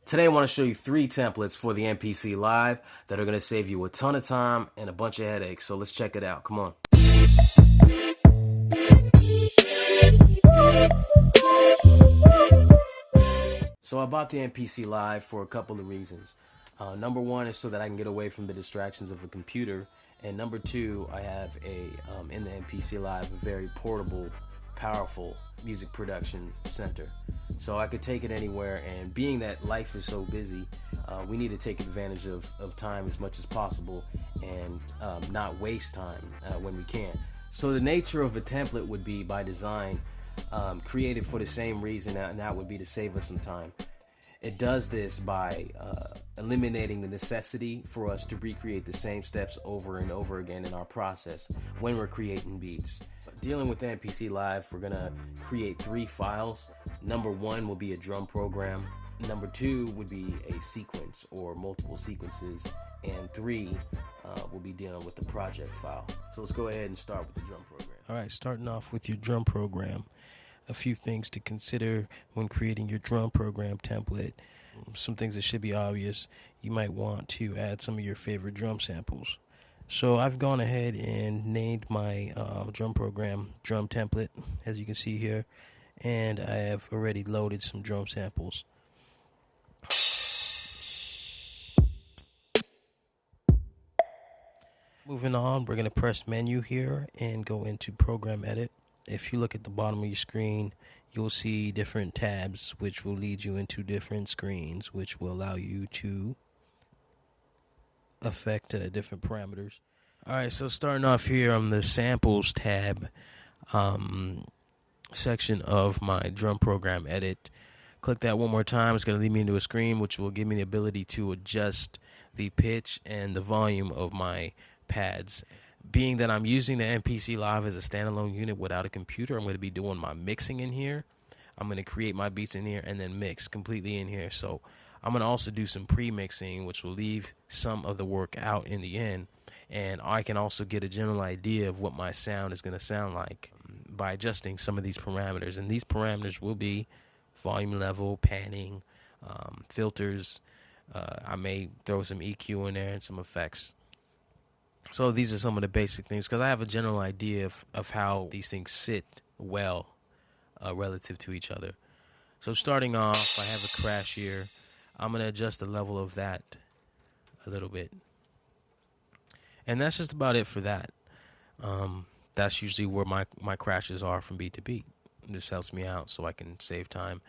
Today I want to show you 3 templates for the MPC Live that are going to save you a ton of time and a bunch of headaches. So let's check it out. Come on. So I bought the MPC Live for a couple of reasons. Number one is so that I can get away from the distractions of a computer. And number two, I have in the MPC Live, a very portable, powerful music production center. So I could take it anywhere, and being that life is so busy, we need to take advantage of time as much as possible and not waste time when we can. So the nature of a template would be, by design, created for the same reason, and that would be to save us some time. It does this by eliminating the necessity for us to recreate the same steps over and over again in our process when we're creating beats. Dealing with the MPC Live, we're gonna create 3 files. Number 1 will be a drum program. Number 2 would be a sequence or multiple sequences. And 3 will be dealing with the project file. So let's go ahead and start with the drum program. All right, starting off with your drum program. A few things to consider when creating your drum program template. Some things that should be obvious. You might want to add some of your favorite drum samples. So I've gone ahead and named my drum program drum template, as you can see here, and I have already loaded some drum samples. Moving on, we're going to press menu here and go into program edit. If you look at the bottom of your screen, you'll see different tabs which will lead you into different screens, which will allow you to affect different parameters. Alright, so starting off here on the samples tab section of my drum program edit, click that one more time. It's going to lead me into a screen which will give me the ability to adjust the pitch and the volume of my pads. Being that I'm using the MPC Live as a standalone unit without a computer, I'm going to be doing my mixing in here. I'm going to create my beats in here and then mix completely in here. So I'm going to also do some pre-mixing, which will leave some of the work out in the end. And I can also get a general idea of what my sound is going to sound like by adjusting some of these parameters. And these parameters will be volume level, panning, filters. I may throw some EQ in there and some effects. So these are some of the basic things, because I have a general idea of how these things sit well relative to each other. So starting off, I have a crash here. I'm going to adjust the level of that a little bit. And that's just about it for that. That's usually where my crashes are from beat to beat. This helps me out so I can save time.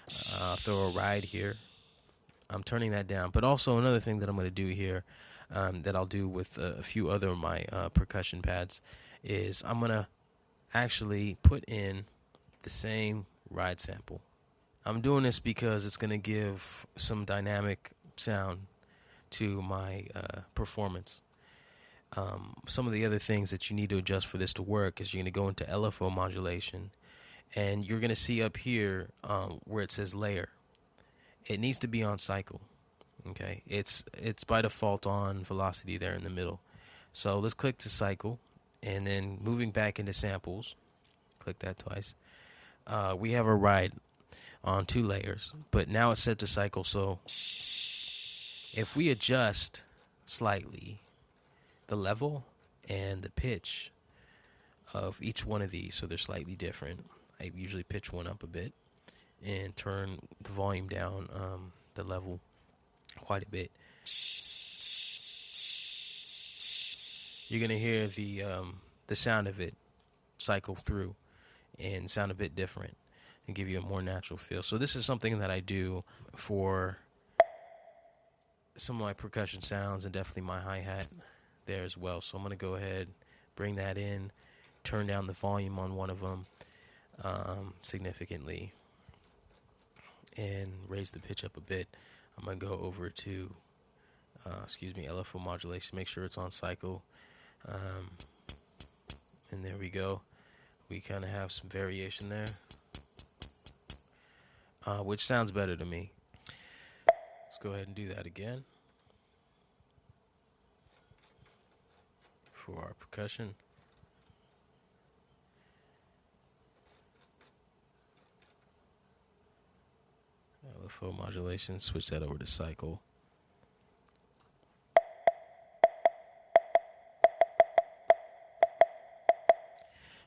Throw a ride here. I'm turning that down. But also another thing that I'm going to do here, that I'll do with a few other of my percussion pads, is I'm going to actually put in the same ride sample. I'm doing this because it's going to give some dynamic sound to my performance. Some of the other things that you need to adjust for this to work is you're going to go into LFO modulation, and you're going to see up here where it says layer. It needs to be on cycle. Okay, it's by default on velocity there in the middle. So let's click to cycle, and then moving back into samples, click that twice. We have a ride on 2 layers, but now it's set to cycle. So if we adjust slightly the level and the pitch of each one of these, so they're slightly different. I usually pitch one up a bit and turn the volume down, the level quite a bit. You're gonna hear the sound of it cycle through and sound a bit different and give you a more natural feel. So this is something that I do for some of my percussion sounds and definitely my hi-hat there as well. So I'm gonna go ahead, bring that in, turn down the volume on one of them significantly, and raise the pitch up a bit. I'm going to go over to, LFO modulation, make sure it's on cycle. And there we go. We kind of have some variation there, which sounds better to me. Let's go ahead and do that again for our percussion. LFO modulation, switch that over to cycle.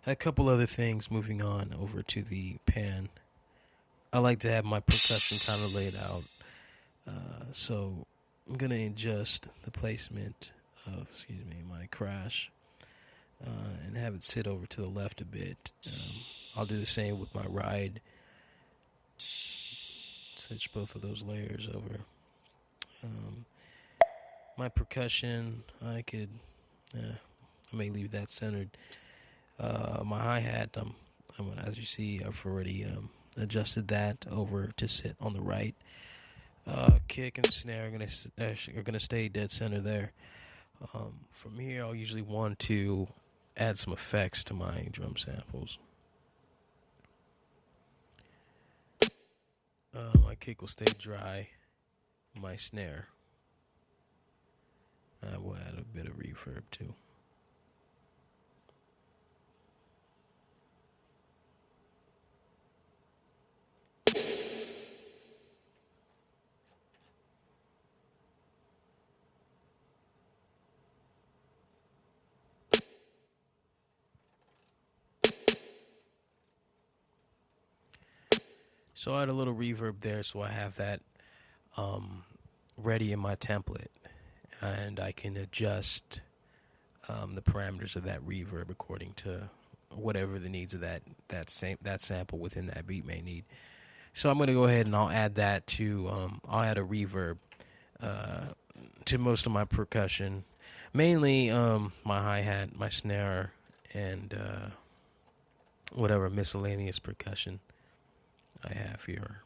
A couple other things moving on over to the pan. I like to have my percussion kind of laid out. So I'm going to adjust the placement of, my crash and have it sit over to the left a bit. I'll do the same with my ride. Switch both of those layers over. My percussion, I may leave that centered. My hi-hat, as you see, I've already adjusted that over to sit on the right. Kick and snare are gonna stay dead center there. From here, I'll usually want to add some effects to my drum samples. My kick will stay dry. My snare, I will add a bit of reverb too. So I add a little reverb there, so I have that ready in my template, and I can adjust the parameters of that reverb according to whatever the needs of that sample within that beat may need. So I'm going to go ahead and I'll add that to I'll add a reverb to most of my percussion, mainly my hi-hat, my snare, and whatever miscellaneous percussion I have here.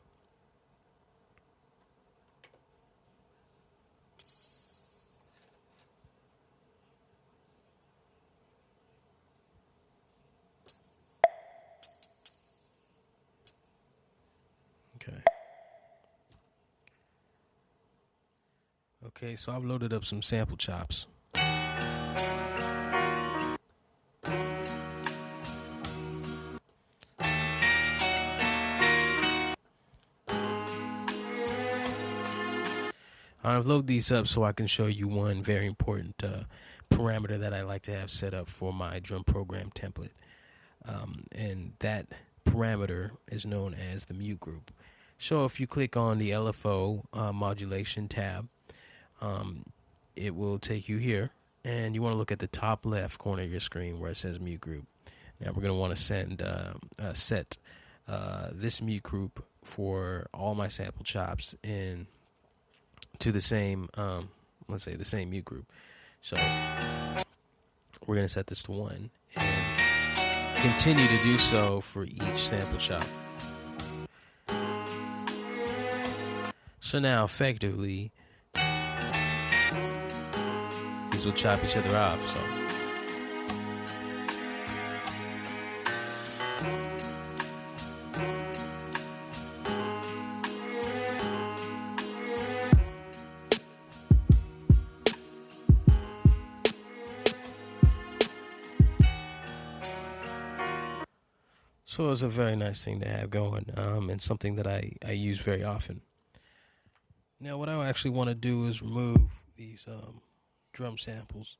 Okay. Okay, so I've loaded up some sample chops. I've loaded these up so I can show you one very important parameter that I like to have set up for my drum program template. And that parameter is known as the mute group. So if you click on the LFO modulation tab, it will take you here, and you want to look at the top left corner of your screen where it says mute group. Now we're going to want to set this mute group for all my sample chops in to the same, let's say the same mute group. So we're going to set this to 1 and continue to do so for each sample chop. So now effectively these will chop each other off. So it's a very nice thing to have going, and something that I use very often. Now, what I actually want to do is remove these drum samples.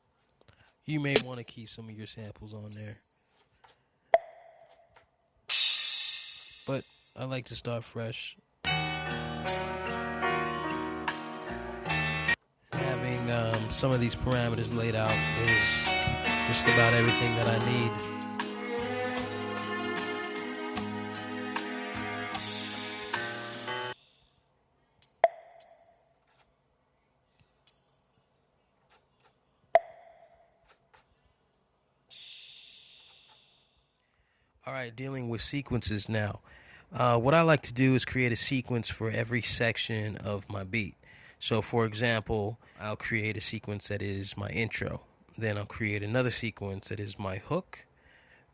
You may want to keep some of your samples on there, but I like to start fresh. Having some of these parameters laid out is just about everything that I need. All right, dealing with sequences now. What I like to do is create a sequence for every section of my beat. So, for example, I'll create a sequence that is my intro. Then I'll create another sequence that is my hook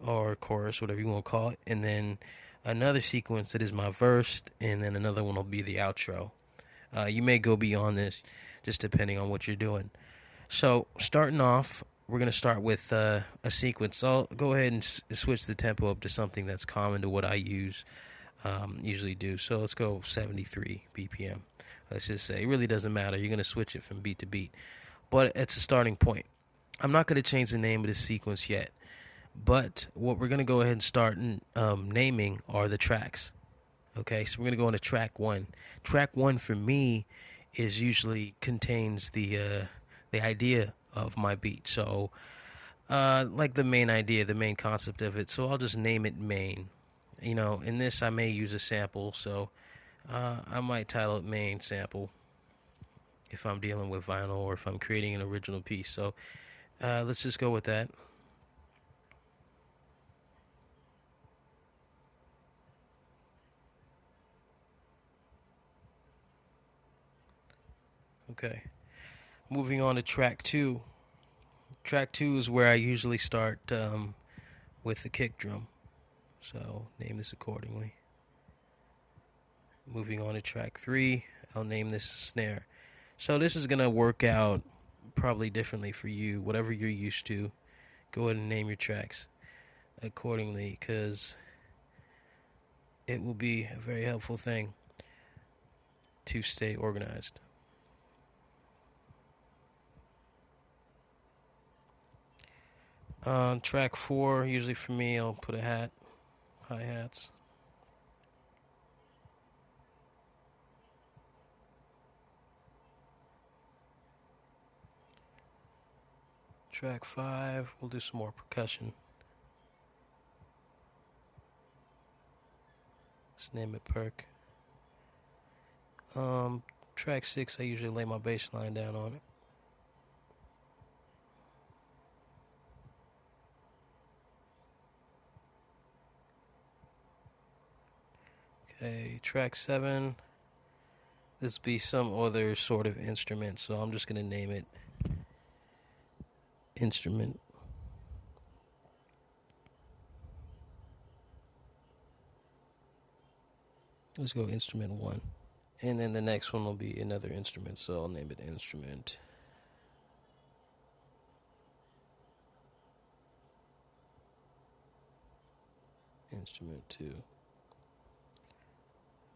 or chorus, whatever you want to call it. And then another sequence that is my verse. And then another one will be the outro. You may go beyond this, just depending on what you're doing. So, starting off, we're going to start with a sequence. So I'll go ahead and switch the tempo up to something that's common to what I use. usually do. So let's go 73 BPM. Let's just say it really doesn't matter. You're going to switch it from beat to beat, but it's a starting point. I'm not going to change the name of this sequence yet, but what we're going to go ahead and start naming are the tracks. Okay, so we're going to go into track one. Track one for me is usually contains the idea of my beat. So like the main idea, the main concept of it. So I'll just name it main. In this I may use a sample, so I might title it main sample if I'm dealing with vinyl or if I'm creating an original piece. So let's just go with that. Okay. Moving on to track two. Track two is where I usually start with the kick drum. So name this accordingly. Moving on to track three, I'll name this snare. So this is going to work out probably differently for you. Whatever you're used to, go ahead and name your tracks accordingly, because it will be a very helpful thing to stay organized. On track four, usually for me, I'll put a hi-hats. Track five, we'll do some more percussion. Let's name it perk. Track six, I usually lay my bass line down on it. Okay, track seven, this be some other sort of instrument, so I'm just gonna name it instrument. Let's go instrument one. And then the next one will be another instrument, so I'll name it instrument. Instrument two.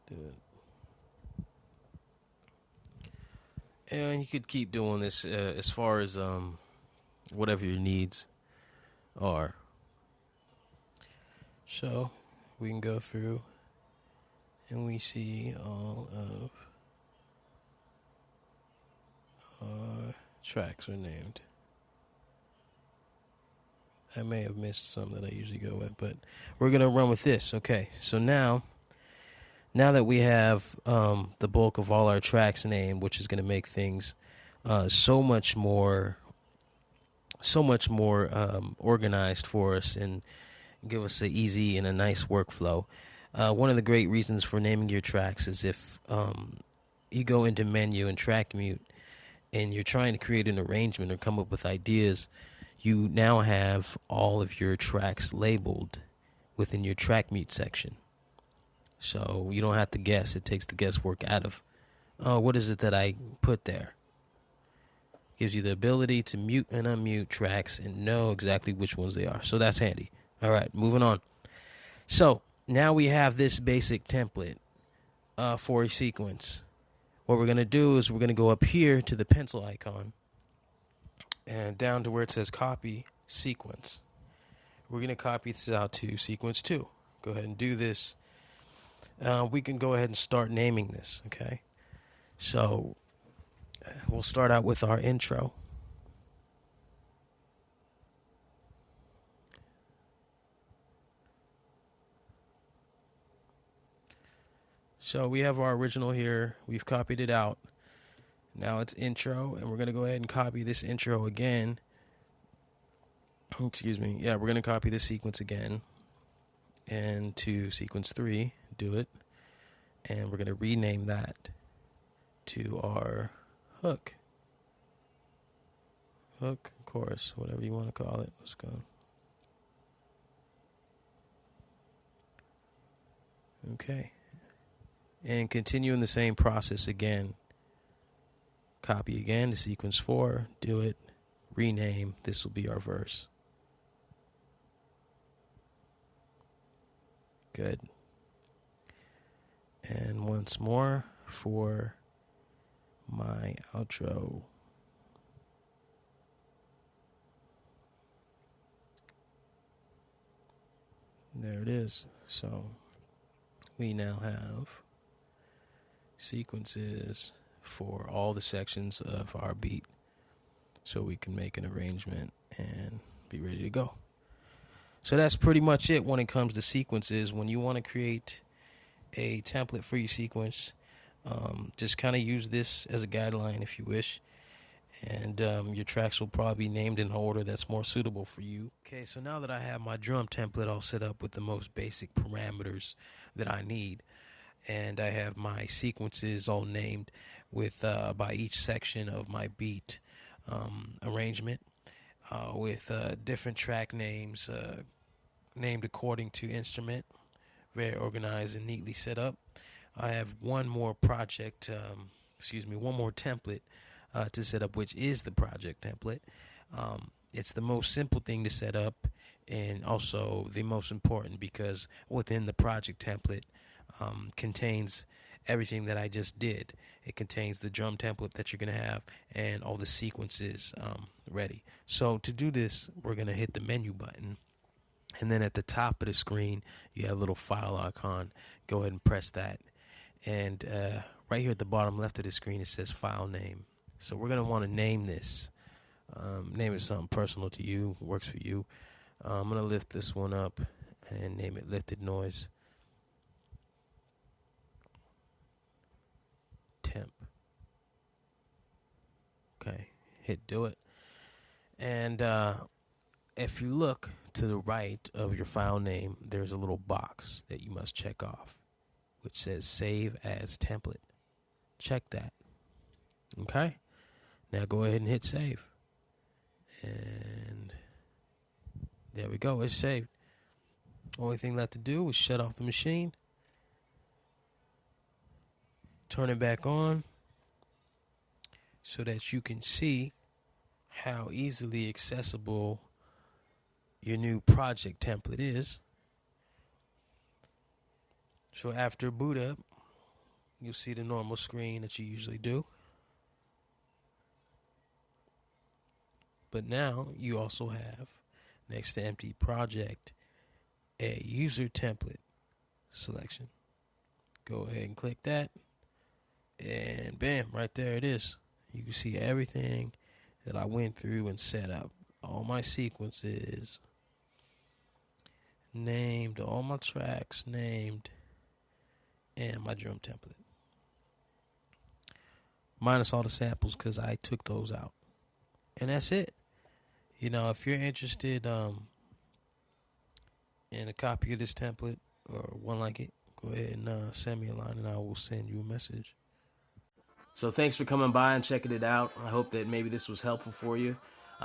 Do it. And you could keep doing this as far as whatever your needs are. So we can go through and we see all of our tracks are named. I may have missed some that I usually go with, but we're going to run with this. Okay, so now that we have the bulk of all our tracks named, which is going to make things so much more organized for us and give us an easy and a nice workflow. One of the great reasons for naming your tracks is if you go into menu and track mute and you're trying to create an arrangement or come up with ideas, you now have all of your tracks labeled within your track mute section. So you don't have to guess. It takes the guesswork out of, what is it that I put there? Gives you the ability to mute and unmute tracks and know exactly which ones they are. So that's handy. All right, moving on. So now we have this basic template for a sequence. What we're going to do is we're going to go up here to the pencil icon and down to where it says copy sequence. We're going to copy this out to sequence 2. Go ahead and do this. We can go ahead and start naming this, okay? So we'll start out with our intro. So we have our original here. We've copied it out. Now it's intro, and we're going to go ahead and copy this intro again. Excuse me. Yeah, we're going to copy this sequence again. And to sequence 3, do it. And we're going to rename that to our hook. Hook, chorus, whatever you want to call it. Let's go. Okay. And continue in the same process again. Copy again to sequence 4, do it, rename, this will be our verse. Good. And once more for my outro. There it is. So we now have sequences for all the sections of our beat, so we can make an arrangement and be ready to go. So that's pretty much it when it comes to sequences. When you want to create a template for your sequence, just kind of use this as a guideline if you wish, and your tracks will probably be named in an order that's more suitable for you. Okay, so now that I have my drum template all set up with the most basic parameters that I need, and I have my sequences all named with by each section of my beat arrangement, with different track names named according to instrument, very organized and neatly set up. I have one more project, one more template to set up, which is the project template. It's the most simple thing to set up, and also the most important, because within the project template contains everything that I just did. It contains the drum template that you're going to have and all the sequences ready. So to do this, we're going to hit the menu button, and then at the top of the screen you have a little file icon. Go ahead and press that, and right here at the bottom left of the screen it says file name. So we're going to want to name this. Name it something personal to you, works for you. I'm going to lift this one up and name it Lifted Noise Temp. Okay, hit do it. And if you look to the right of your file name, there's a little box that you must check off, which says Save as Template. Check that. Okay? Now go ahead and hit save. And there we go, it's saved. Only thing left to do is shut off the machine, turn it back on, so that you can see how easily accessible your new project template is. So after boot up, you'll see the normal screen that you usually do. But now you also have, next to empty project, a user template selection. Go ahead and click that, and bam, right there it is. You can see everything that I went through and set up. All my sequences named, all my tracks named, and my drum template. Minus all the samples, because I took those out. And that's it. You know, if you're interested in a copy of this template or one like it, go ahead and send me a line and I will send you a message. So thanks for coming by and checking it out. I hope that maybe this was helpful for you.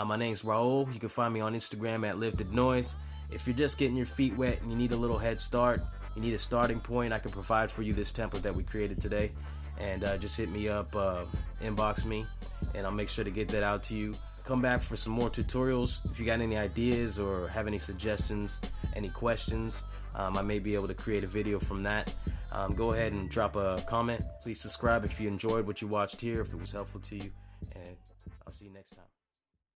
My name's Raul. You can find me on Instagram at Lifted Noise. If you're just getting your feet wet and you need a little head start, you need a starting point, I can provide for you this template that we created today. And just hit me up, inbox me, and I'll make sure to get that out to you. Come back for some more tutorials. If you got any ideas or have any suggestions, any questions, I may be able to create a video from that. Go ahead and drop a comment. Please subscribe if you enjoyed what you watched here, if it was helpful to you, and I'll see you next time.